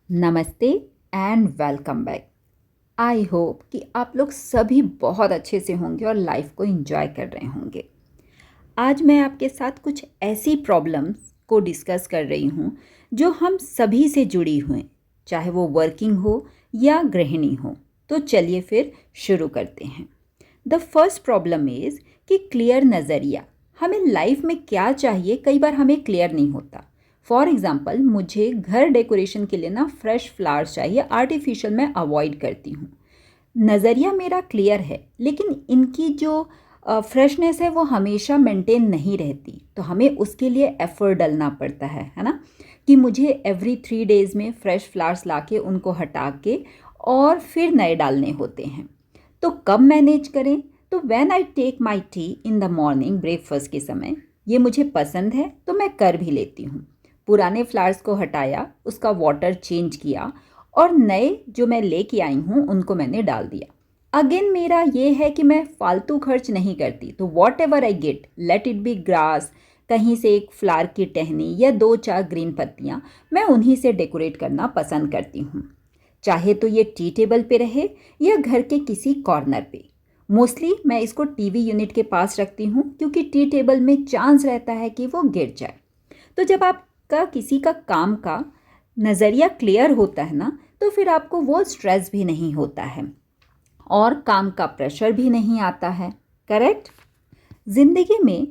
नमस्ते and welcome back. I hope कि आप लोग सभी बहुत अच्छे से होंगे और लाइफ को एंजॉय कर रहे होंगे। आज मैं आपके साथ कुछ ऐसी प्रॉब्लम्स को डिस्कस कर रही हूँ जो हम सभी से जुड़ी हुई, चाहे वो वर्किंग हो या गृहिणी हो। तो चलिए फिर शुरू करते हैं। द फर्स्ट प्रॉब्लम इज़ कि क्लियर नज़रिया। हमें लाइफ में क्या चाहिए कई बार हमें क्लियर नहीं होता। फॉर एग्ज़ाम्पल, मुझे घर डेकोरेशन के लिए ना फ्रेश फ्लावर्स चाहिए, आर्टिफिशियल मैं अवॉइड करती हूँ। नज़रिया मेरा क्लियर है, लेकिन इनकी जो फ्रेशनेस है वो हमेशा मेंटेन नहीं रहती, तो हमें उसके लिए एफर्ट डालना पड़ता है ना, कि मुझे एवरी 3 डेज़ में फ्रेश फ्लावर्स लाके उनको हटा के और फिर नए डालने होते हैं। तो कब मैनेज करें? तो when I take my tea in the morning, breakfast के समय, ये मुझे पसंद है तो मैं कर भी लेती हूँ। पुराने फ्लावर्स को हटाया, उसका वाटर चेंज किया और नए जो मैं लेके आई हूँ उनको मैंने डाल दिया। अगेन मेरा ये है कि मैं फालतू खर्च नहीं करती, तो what ever I get, let it be grass, कहीं से एक फ्लावर की टहनी या 2-4 ग्रीन पत्तियाँ, मैं उन्हीं से डेकोरेट करना पसंद करती हूँ। चाहे तो ये टी टेबल पे रहे या घर के किसी कॉर्नर पे। मोस्टली मैं इसको टीवी यूनिट के पास रखती हूँ, क्योंकि टी टेबल में चांस रहता है कि वो गिर जाए। तो जब आपका किसी का काम का नज़रिया क्लियर होता है ना, तो फिर आपको वो स्ट्रेस भी नहीं होता है और काम का प्रेशर भी नहीं आता है। करेक्ट? ज़िंदगी में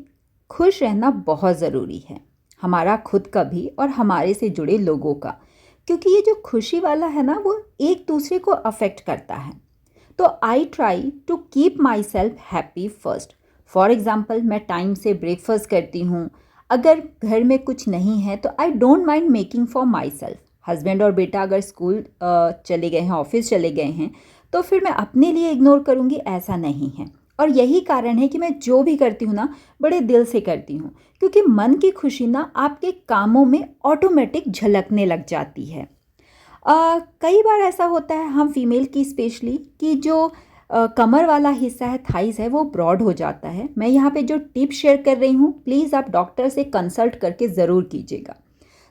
खुश रहना बहुत ज़रूरी है, हमारा खुद का भी और हमारे से जुड़े लोगों का, क्योंकि ये जो खुशी वाला है ना, वो एक दूसरे को अफेक्ट करता है। तो I try to keep myself happy first. For example, मैं टाइम से ब्रेकफास्ट करती हूँ। अगर घर में कुछ नहीं है तो I don't mind making for myself. Husband और बेटा अगर स्कूल चले गए हैं, ऑफिस चले गए हैं, तो फिर मैं अपने लिए इग्नोर करूँगी, ऐसा नहीं है। और यही कारण है कि मैं जो भी करती हूँ ना, बड़े दिल से करती हूँ, क्योंकि मन की खुशी ना आपके कामों में ऑटोमेटिक झलकने लग जाती है। कई बार ऐसा होता है, हम फीमेल की स्पेशली, कि जो कमर वाला हिस्सा है, थाइस है, वो ब्रॉड हो जाता है। मैं यहाँ पे जो टिप शेयर कर रही हूँ, प्लीज़ आप डॉक्टर से कंसल्ट करके ज़रूर कीजिएगा।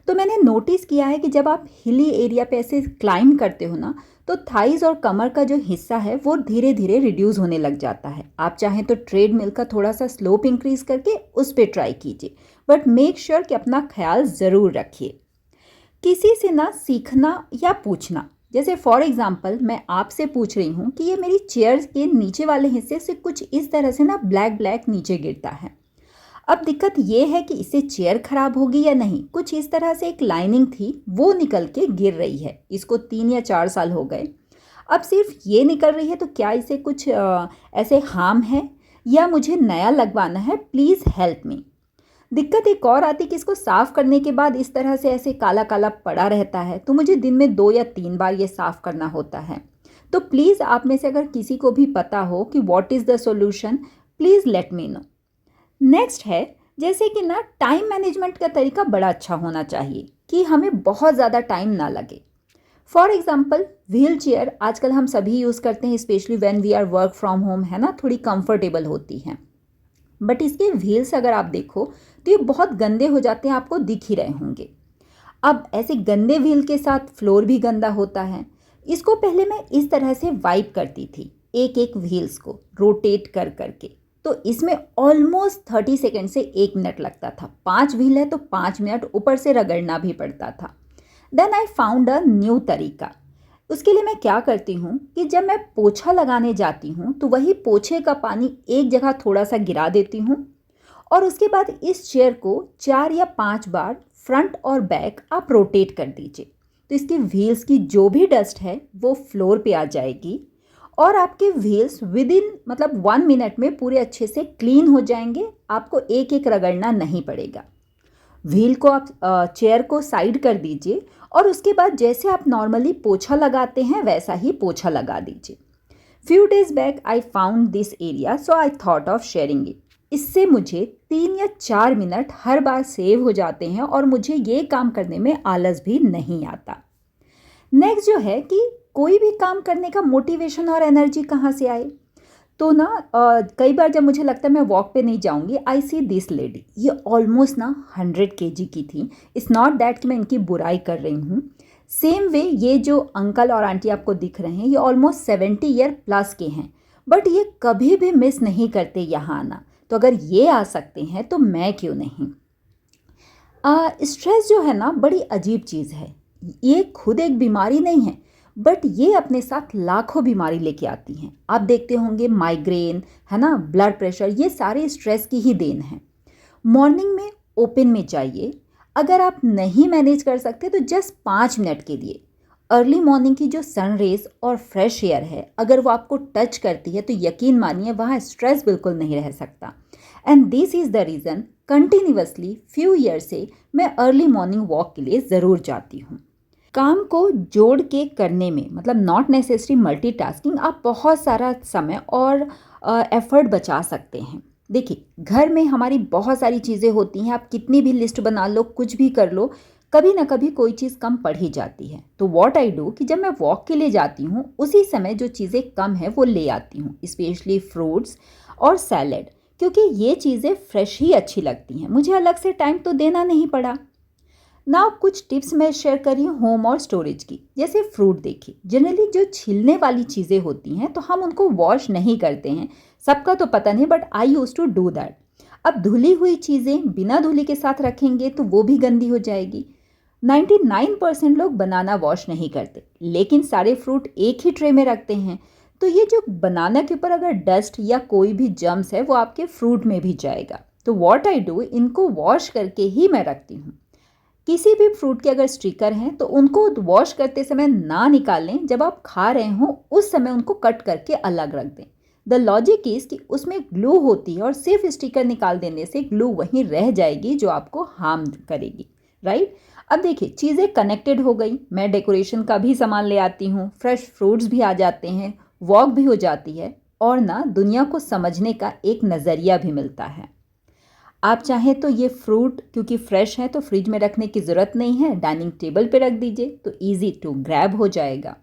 तो मैंने नोटिस किया है कि जब आप हिली एरिया पे ऐसे क्लाइंब करते हो ना, तो थाइस और कमर का जो हिस्सा है वो धीरे धीरे रिड्यूस होने लग जाता है। आप चाहें तो ट्रेडमिल का थोड़ा सा स्लोप इंक्रीज करके उस पर ट्राई कीजिए, बट मेक श्योर कि अपना ख्याल ज़रूर रखिए। किसी से ना सीखना या पूछना, जैसे फॉर एग्जांपल मैं आपसे पूछ रही हूँ कि ये मेरी चेयर के नीचे वाले हिस्से से कुछ इस तरह से ना ब्लैक ब्लैक नीचे गिरता है। अब दिक्कत ये है कि इससे चेयर खराब होगी या नहीं। कुछ इस तरह से एक लाइनिंग थी, वो निकल के गिर रही है, इसको 3 या 4 साल हो गए। अब सिर्फ ये निकल रही है, तो क्या इसे कुछ ऐसे हार्म है या मुझे नया लगवाना है? Please help me. दिक्कत एक और आती कि इसको साफ़ करने के बाद इस तरह से ऐसे काला काला पड़ा रहता है, तो मुझे दिन में 2 या 3 बार ये साफ़ करना होता है। तो प्लीज़ आप में से अगर किसी को भी पता हो कि what is the solution, please let me know. Next है, जैसे कि ना टाइम मैनेजमेंट का तरीका बड़ा अच्छा होना चाहिए कि हमें बहुत ज़्यादा टाइम ना लगे। फॉर एग्जाम्पल, व्हील चेयर आजकल हम सभी यूज़ करते हैं, specially when we are work from home, है ना, थोड़ी कंफर्टेबल होती हैं। बट इसके व्हील्स अगर आप देखो तो ये बहुत गंदे हो जाते हैं, आपको दिख ही रहे होंगे। अब ऐसे गंदे व्हील के साथ फ्लोर भी गंदा होता है। इसको पहले मैं इस तरह से वाइप करती थी, एक एक व्हील्स को रोटेट कर करके। तो इसमें ऑलमोस्ट 30 सेकेंड से 1 मिनट लगता था। 5 व्हील है तो 5 मिनट ऊपर से रगड़ना भी पड़ता था। Then I found a new तरीका। उसके लिए मैं क्या करती हूँ कि जब मैं पोछा लगाने जाती हूँ तो वही पोछे का पानी एक जगह थोड़ा सा गिरा देती हूँ, और उसके बाद इस चेयर को 4 या 5 बार फ्रंट और बैक आप रोटेट कर दीजिए। तो इसके व्हील्स की जो भी डस्ट है वो फ्लोर पे आ जाएगी, और आपके व्हील्स विद इन मतलब 1 मिनट में पूरे अच्छे से क्लीन हो जाएंगे। आपको एक एक रगड़ना नहीं पड़ेगा। व्हील को आप चेयर को साइड कर दीजिए, और उसके बाद जैसे आप नॉर्मली पोछा लगाते हैं वैसा ही पोछा लगा दीजिए। Few days back I found this area, so I thought of sharing it. इससे मुझे 3 या 4 मिनट हर बार सेव हो जाते हैं और मुझे ये काम करने में आलस भी नहीं आता। नेक्स्ट जो है कि कोई भी काम करने का मोटिवेशन और एनर्जी कहाँ से आए? तो ना कई बार जब मुझे लगता है मैं वॉक पे नहीं जाऊंगी, आई सी दिस लेडी, ये ऑलमोस्ट ना 100 kg की थी। इट्स नॉट दैट कि मैं इनकी बुराई कर रही हूँ, सेम वे ये जो अंकल और आंटी आपको दिख रहे हैं, ये ऑलमोस्ट 70 ईयर प्लस के हैं, बट ये कभी भी मिस नहीं करते यहाँ आना। तो अगर ये आ सकते हैं तो मैं क्यों नहीं। स्ट्रेस जो है ना बड़ी अजीब चीज़ है। ये खुद एक बीमारी नहीं है, बट ये अपने साथ लाखों बीमारी लेके आती हैं। आप देखते होंगे माइग्रेन, है ना, ब्लड प्रेशर, ये सारे स्ट्रेस की ही देन है। मॉर्निंग में ओपन में जाइए। अगर आप नहीं मैनेज कर सकते तो जस्ट 5 मिनट के लिए अर्ली मॉर्निंग की जो सन रेज और फ्रेश एयर है, अगर वो आपको टच करती है तो यकीन मानिए वहाँ स्ट्रेस बिल्कुल नहीं रह सकता। And this is the reason continuously few year से मैं अर्ली मॉर्निंग वॉक के लिए ज़रूर जाती हूँ। काम को जोड़ के करने में, मतलब नॉट नेसेसरी मल्टीटास्किंग, आप बहुत सारा समय और एफर्ट बचा सकते हैं। देखिए, घर में हमारी बहुत सारी चीज़ें होती हैं, आप कितनी भी लिस्ट बना लो, कुछ भी कर लो, कभी ना कभी कोई चीज़ कम पड़ ही जाती है। तो व्हाट आई डू कि जब मैं वॉक के लिए जाती हूँ उसी समय जो चीज़ें कम है वो ले आती हूँ, स्पेशली फ्रूट्स और सैलेड, क्योंकि ये चीज़ें फ्रेश ही अच्छी लगती हैं, मुझे अलग से टाइम तो देना नहीं पड़ा ना। कुछ टिप्स मैं शेयर कर रही हूँ होम और स्टोरेज की। जैसे फ्रूट देखिए, जनरली जो छिलने वाली चीज़ें होती हैं तो हम उनको वॉश नहीं करते हैं, सबका तो पता नहीं, but I use to do that. अब धुली हुई चीज़ें बिना धुली के साथ रखेंगे तो वो भी गंदी हो जाएगी। 99% लोग बनाना वॉश नहीं करते, लेकिन सारे फ्रूट एक ही ट्रे में रखते हैं, तो ये जो बनाना के ऊपर अगर डस्ट या कोई भी जर्म्स है वो आपके फ्रूट में भी जाएगा। तो व्हाट आई डू, इनको वॉश करके ही मैं रखती हूँ। किसी भी फ्रूट के अगर स्टिकर हैं तो उनको वॉश करते समय ना निकालें, जब आप खा रहे हो उस समय उनको कट करके अलग रख दें। द लॉजिक इज़ कि उसमें ग्लू होती है और सिर्फ स्टिकर निकाल देने से ग्लू वहीं रह जाएगी जो आपको हार्म करेगी, राइट। अब देखिए, चीज़ें कनेक्टेड हो गई, मैं डेकोरेशन का भी सामान ले आती हूँ, फ्रेश फ्रूट्स भी आ जाते हैं, वॉक भी हो जाती है, और ना दुनिया को समझने का एक नज़रिया भी मिलता है। आप चाहें तो ये फ्रूट क्योंकि फ्रेश है तो फ्रिज में रखने की ज़रूरत नहीं है, डाइनिंग टेबल पे रख दीजिए तो इजी टू ग्रैब हो जाएगा।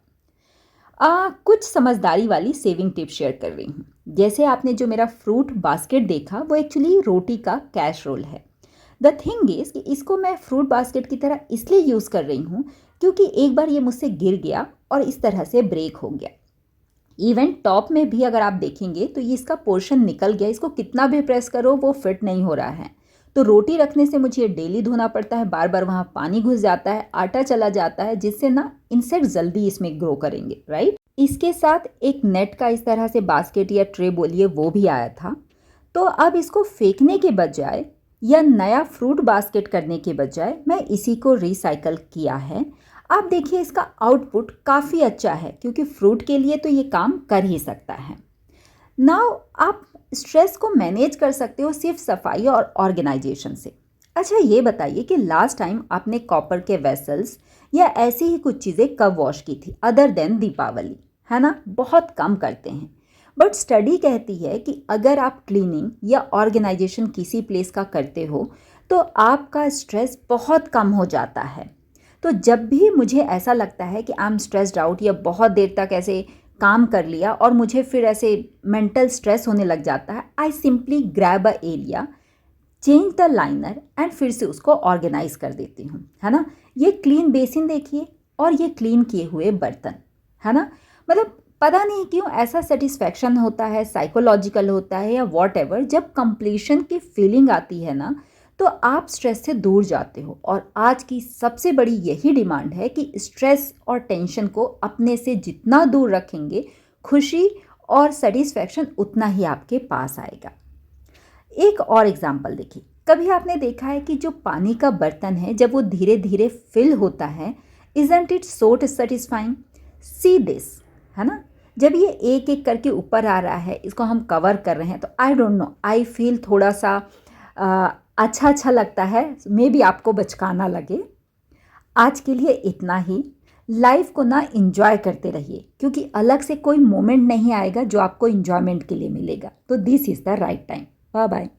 कुछ समझदारी वाली सेविंग टिप शेयर कर रही हूँ। जैसे आपने जो मेरा फ्रूट बास्केट देखा वो एक्चुअली रोटी का कैसरोल है। द थिंग इज़ कि इसको मैं फ्रूट बास्केट की तरह इसलिए यूज़ कर रही हूँ क्योंकि एक बार ये मुझसे गिर गया और इस तरह से ब्रेक हो गया। इवन टॉप में भी अगर आप देखेंगे तो ये इसका पोर्शन निकल गया, इसको कितना भी प्रेस करो वो फिट नहीं हो रहा है। तो रोटी रखने से मुझे ये डेली धोना पड़ता है, बार बार वहाँ पानी घुस जाता है, आटा चला जाता है, जिससे ना इंसेक्ट जल्दी इसमें ग्रो करेंगे, राइट। इसके साथ एक नेट का इस तरह से बास्केट या ट्रे बोलिए वो भी आया था। तो अब इसको फेंकने के बजाय या नया फ्रूट बास्केट करने के बजाय मैं इसी को रिसाइकल किया है। आप देखिए इसका आउटपुट काफ़ी अच्छा है क्योंकि फ्रूट के लिए तो ये काम कर ही सकता है। नाउ आप स्ट्रेस को मैनेज कर सकते हो सिर्फ सफाई और ऑर्गेनाइजेशन से। अच्छा ये बताइए कि लास्ट टाइम आपने कॉपर के वेसल्स या ऐसी ही कुछ चीज़ें कब वॉश की थी अदर देन दीपावली, है ना। बहुत कम करते हैं, बट स्टडी कहती है कि अगर आप क्लीनिंग या ऑर्गेनाइजेशन किसी प्लेस का करते हो तो आपका स्ट्रेस बहुत कम हो जाता है। तो जब भी मुझे ऐसा लगता है कि आई एम स्ट्रेस्ड आउट या बहुत देर तक ऐसे काम कर लिया और मुझे फिर ऐसे मेंटल स्ट्रेस होने लग जाता है, I simply grab a area, change the liner and फिर से उसको ऑर्गेनाइज कर देती हूँ, है ना। ये क्लीन बेसिन देखिए और ये क्लीन किए हुए बर्तन, है ना। मतलब पता नहीं क्यों ऐसा सेटिस्फैक्शन होता है, साइकोलॉजिकल होता है या वॉट एवर, जब कंप्लीशन की फीलिंग आती है ना तो आप स्ट्रेस से दूर जाते हो। और आज की सबसे बड़ी यही डिमांड है कि स्ट्रेस और टेंशन को अपने से जितना दूर रखेंगे, खुशी और सेटिस्फैक्शन उतना ही आपके पास आएगा। एक और एग्जांपल देखिए, कभी आपने देखा है कि जो पानी का बर्तन है जब वो धीरे धीरे फिल होता है, isn't it so satisfying. See this, है ना। जब ये एक एक करके ऊपर आ रहा है, इसको हम कवर कर रहे हैं, तो I don't know, I feel थोड़ा सा अच्छा लगता है। मे बी आपको बचकाना लगे। आज के लिए इतना ही। लाइफ को ना इंजॉय करते रहिए क्योंकि अलग से कोई मोमेंट नहीं आएगा जो आपको इंजॉयमेंट के लिए मिलेगा। तो this is the right time. Bye bye.